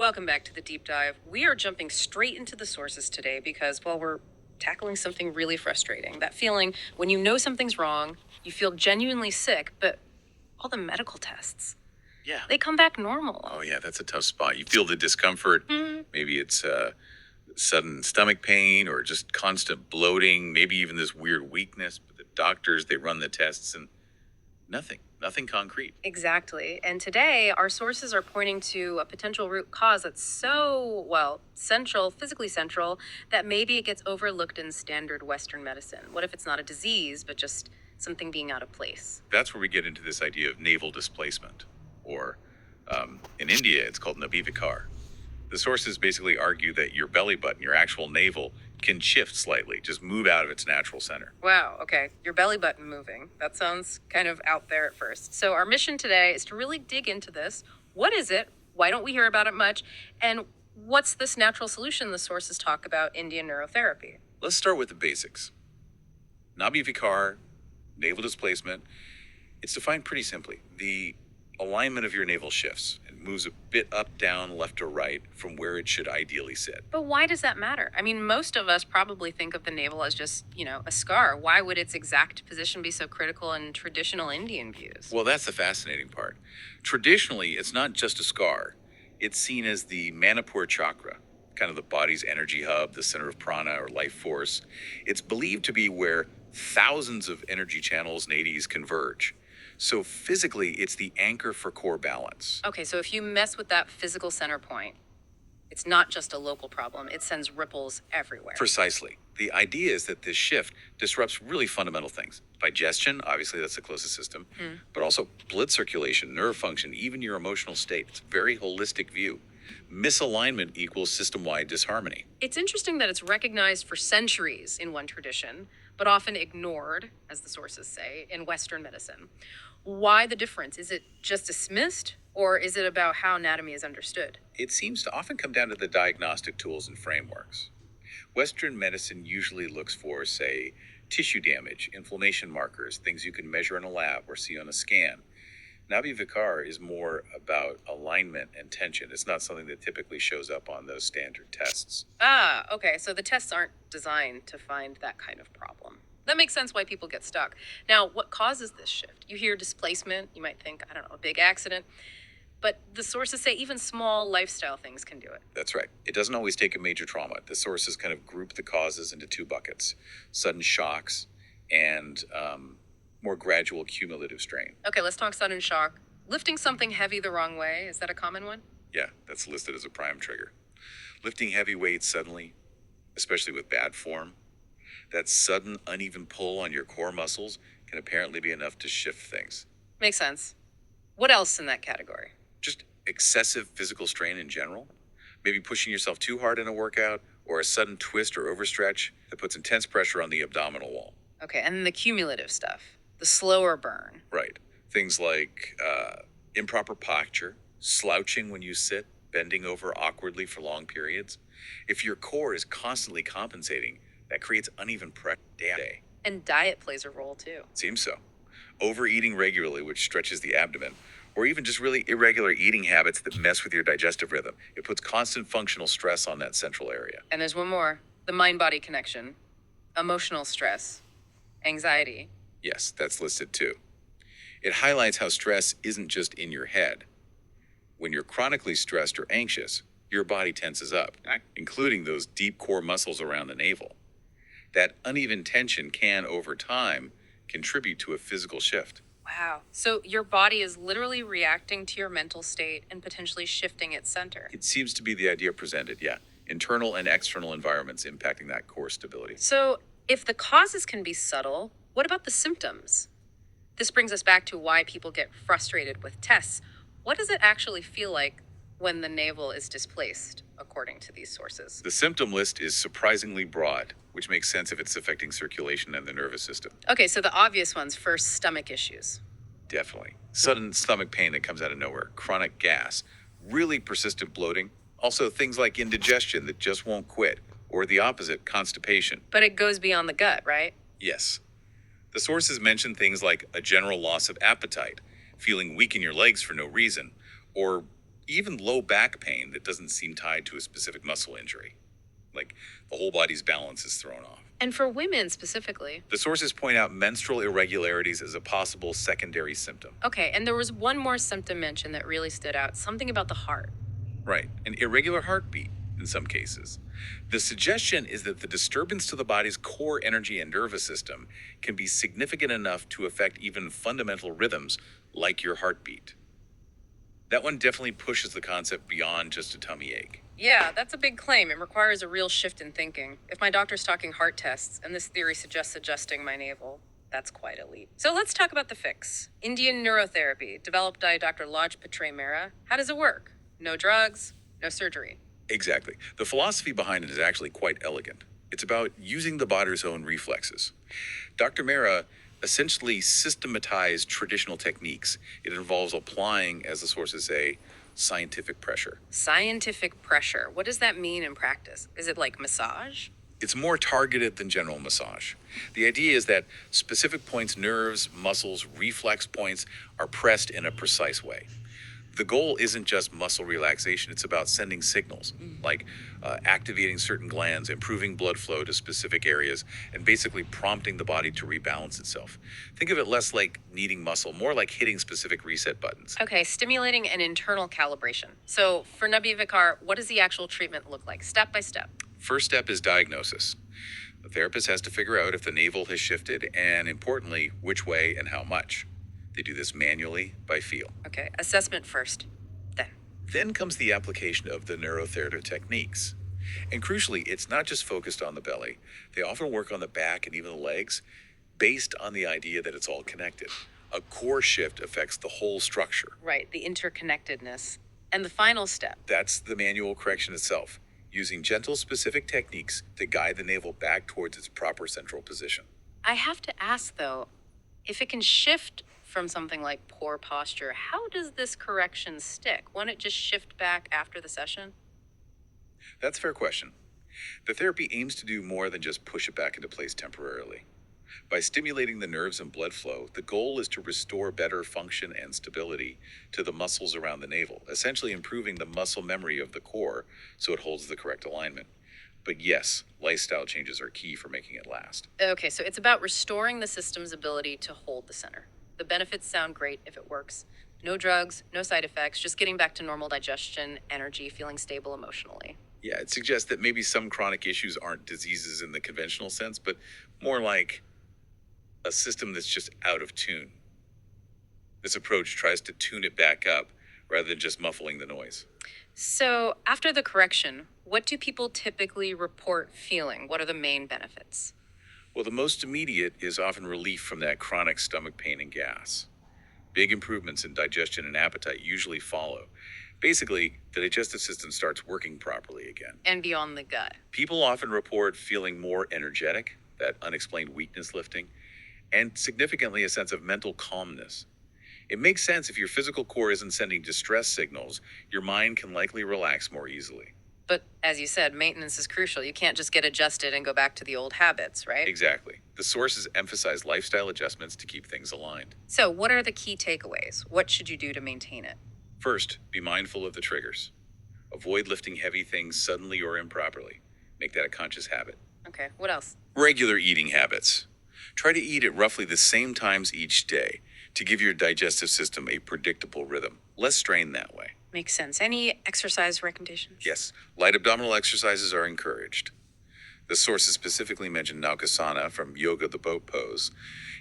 Welcome back to the deep dive. We are jumping straight into the sources today because, well, we're tackling something really frustrating. That feeling when you know something's wrong, you feel genuinely sick, but all the medical tests, Yeah. they come back normal. Oh, yeah, that's a tough spot. You feel the discomfort. Maybe it's sudden stomach pain or just constant bloating, maybe even this weird weakness. But the doctors, they run the tests and nothing concrete. Exactly. And today, our sources are pointing to a potential root cause that's so, well, central, physically central, that maybe it gets overlooked in standard Western medicine. What if it's not a disease, but just something being out of place? That's where we get into this idea of navel displacement, or in India, it's called Nabivikar. The sources basically argue that your belly button, your actual navel, can shift slightly, just move out of its natural center. Wow, okay. Your belly button moving. That sounds kind of out there at first. So, our mission today is to really dig into this. What is it? Why don't we hear about it much? And what's this natural solution the sources talk about Indian neurotherapy? Let's start with the basics. Nabivikar, navel displacement, it's defined pretty simply. The alignment of your navel shifts and moves a bit up, down, left, or right from where it should ideally sit. But why does that matter? I mean, most of us probably think of the navel as just, a scar. Why would its exact position be so critical in traditional Indian views? Well, that's the fascinating part. Traditionally, it's not just a scar. It's seen as the Manipur chakra, kind of the body's energy hub, the center of prana or life force. It's believed to be where thousands of energy channels and ADs converge. So physically, it's the anchor for core balance. Okay, so if you mess with that physical center point, it's not just a local problem, it sends ripples everywhere. Precisely. The idea is that this shift disrupts really fundamental things. Digestion, obviously that's the closest system, but also blood circulation, nerve function, even your emotional state. It's a very holistic view. Misalignment equals system-wide disharmony. It's interesting that it's recognized for centuries in one tradition, but often ignored, as the sources say, in Western medicine. Why the difference? Is it just dismissed, or is it about how anatomy is understood? It seems to often come down to the diagnostic tools and frameworks. Western medicine usually looks for, say, tissue damage, inflammation markers, things you can measure in a lab or see on a scan. Nabi-Vikar is more about alignment and tension. It's not something that typically shows up on those standard tests. Ah, okay, so the tests aren't designed to find that kind of problem. That makes sense why people get stuck. Now, what causes this shift? You hear displacement, you might think, I don't know, a big accident. But the sources say even small lifestyle things can do it. That's right. It doesn't always take a major trauma. The sources kind of group the causes into two buckets: sudden shocks and more gradual cumulative strain. Okay, let's talk sudden shock. Lifting something heavy the wrong way, is that a common one? Yeah, that's listed as a prime trigger. Lifting heavy weights suddenly, especially with bad form, that sudden uneven pull on your core muscles can apparently be enough to shift things. Makes sense. What else in that category? Just excessive physical strain in general, maybe pushing yourself too hard in a workout, or a sudden twist or overstretch that puts intense pressure on the abdominal wall. Okay, and then the cumulative stuff, the slower burn. Right. Things like improper posture, slouching when you sit, bending over awkwardly for long periods. If your core is constantly compensating, that creates uneven pressure day. And diet plays a role too. Seems so. Overeating regularly, which stretches the abdomen, or even just really irregular eating habits that mess with your digestive rhythm. It puts constant functional stress on that central area. And there's one more, the mind-body connection, emotional stress, anxiety. Yes, that's listed too. It highlights how stress isn't just in your head. When you're chronically stressed or anxious, your body tenses up, including those deep core muscles around the navel. That uneven tension can, over time, contribute to a physical shift. Wow. So your body is literally reacting to your mental state and potentially shifting its center. It seems to be the idea presented, yeah. Internal and external environments impacting that core stability. So if the causes can be subtle, what about the symptoms? This brings us back to why people get frustrated with tests. What does it actually feel like when the navel is displaced, according to these sources? The symptom list is surprisingly broad, which makes sense if it's affecting circulation and the nervous system. Okay, so the obvious ones first, stomach issues. Definitely. Sudden stomach pain that comes out of nowhere, chronic gas, really persistent bloating, also things like indigestion that just won't quit, or the opposite, constipation. But it goes beyond the gut, right? Yes. The sources mention things like a general loss of appetite, feeling weak in your legs for no reason, or Even low back pain that doesn't seem tied to a specific muscle injury, like the whole body's balance is thrown off. And for women specifically. The sources point out menstrual irregularities as a possible secondary symptom. Okay, and there was one more symptom mentioned that really stood out, something about the heart. Right, an irregular heartbeat in some cases. The suggestion is that the disturbance to the body's core energy and nervous system can be significant enough to affect even fundamental rhythms like your heartbeat. That one definitely pushes the concept beyond just a tummy ache. Yeah, that's a big claim. It requires a real shift in thinking. If my doctor's talking heart tests and this theory suggests adjusting my navel, that's quite a leap. So let's talk about the fix. Indian Neurotherapy, developed by Dr. Lajpatrai Mehra. How does it work? No drugs, no surgery. Exactly. The philosophy behind it is actually quite elegant. It's about using the body's own reflexes. Dr. Mehra essentially systematized traditional techniques. It involves applying, as the sources say, scientific pressure. Scientific pressure. What does that mean in practice? Is it like massage? It's more targeted than general massage. The idea is that specific points, nerves, muscles, reflex points are pressed in a precise way. The goal isn't just muscle relaxation, it's about sending signals, like activating certain glands, improving blood flow to specific areas, and basically prompting the body to rebalance itself. Think of it less like needing muscle, more like hitting specific reset buttons. Okay, stimulating an internal calibration. So for Nabi Vikar, what does the actual treatment look like, step by step? First step is diagnosis. The therapist has to figure out if the navel has shifted, and importantly, which way and how much. They do this manually by feel. Okay, assessment first. Then comes the application of the neurotherapy techniques. And crucially, it's not just focused on the belly. They often work on the back and even the legs based on the idea that it's all connected. A core shift affects the whole structure. Right, the interconnectedness. And the final step. That's the manual correction itself, using gentle, specific techniques to guide the navel back towards its proper central position. I have to ask though, if it can shift from something like poor posture, how does this correction stick? Won't it just shift back after the session? That's a fair question. The therapy aims to do more than just push it back into place temporarily. By stimulating the nerves and blood flow, the goal is to restore better function and stability to the muscles around the navel, essentially improving the muscle memory of the core so it holds the correct alignment. But yes, lifestyle changes are key for making it last. Okay, so it's about restoring the system's ability to hold the center. The benefits sound great if it works. No drugs, no side effects, just getting back to normal digestion, energy, feeling stable emotionally. Yeah, it suggests that maybe some chronic issues aren't diseases in the conventional sense, but more like a system that's just out of tune. This approach tries to tune it back up rather than just muffling the noise. So, after the correction, what do people typically report feeling? What are the main benefits? Well, the most immediate is often relief from that chronic stomach pain and gas. Big improvements in digestion and appetite usually follow. Basically, the digestive system starts working properly again. And beyond the gut. People often report feeling more energetic, that unexplained weakness lifting, and significantly a sense of mental calmness. It makes sense if your physical core isn't sending distress signals, your mind can likely relax more easily. But as you said, maintenance is crucial. You can't just get adjusted and go back to the old habits, right? Exactly. The sources emphasize lifestyle adjustments to keep things aligned. So, what are the key takeaways? What should you do to maintain it? First, be mindful of the triggers. Avoid lifting heavy things suddenly or improperly. Make that a conscious habit. Okay, what else? Regular eating habits. Try to eat at roughly the same times each day to give your digestive system a predictable rhythm. Less strain that way. Makes sense. Any exercise recommendations? Yes, light abdominal exercises are encouraged. The sources specifically mention Naukasana from Yoga the Boat Pose.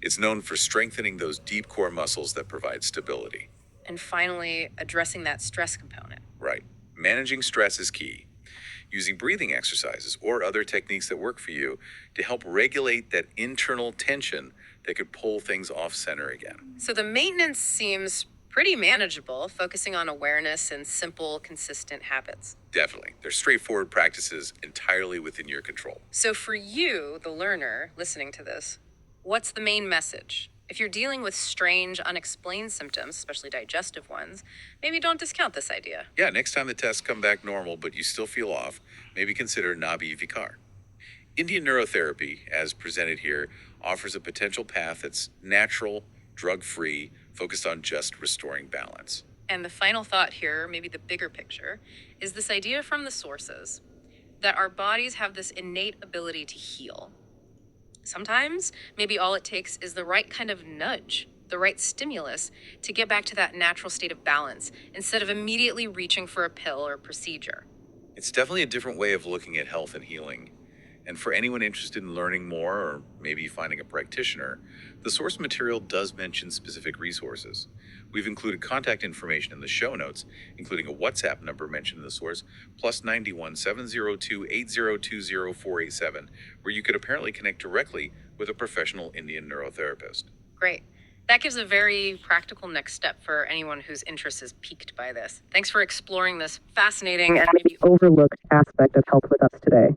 It's known for strengthening those deep core muscles that provide stability. And finally, addressing that stress component. Right. Managing stress is key. Using breathing exercises or other techniques that work for you to help regulate that internal tension that could pull things off center again. So the maintenance seems pretty manageable, focusing on awareness and simple, consistent habits. Definitely. They're straightforward practices entirely within your control. So for you, the learner, listening to this, what's the main message? If you're dealing with strange, unexplained symptoms, especially digestive ones, maybe don't discount this idea. Yeah, next time the tests come back normal but you still feel off, maybe consider Nabi Vikar. Indian Neurotherapy, as presented here, offers a potential path that's natural, drug-free, focused on just restoring balance. And the final thought here, maybe the bigger picture, is this idea from the sources that our bodies have this innate ability to heal. Sometimes, maybe all it takes is the right kind of nudge, the right stimulus to get back to that natural state of balance instead of immediately reaching for a pill or procedure. It's definitely a different way of looking at health and healing. And for anyone interested in learning more or maybe finding a practitioner, the source material does mention specific resources. We've included contact information in the show notes, including a WhatsApp number mentioned in the source, plus 91 702 8020 487, where you could apparently connect directly with a professional Indian neurotherapist. Great. That gives a very practical next step for anyone whose interest is piqued by this. Thanks for exploring this fascinating and maybe overlooked aspect of health with us today.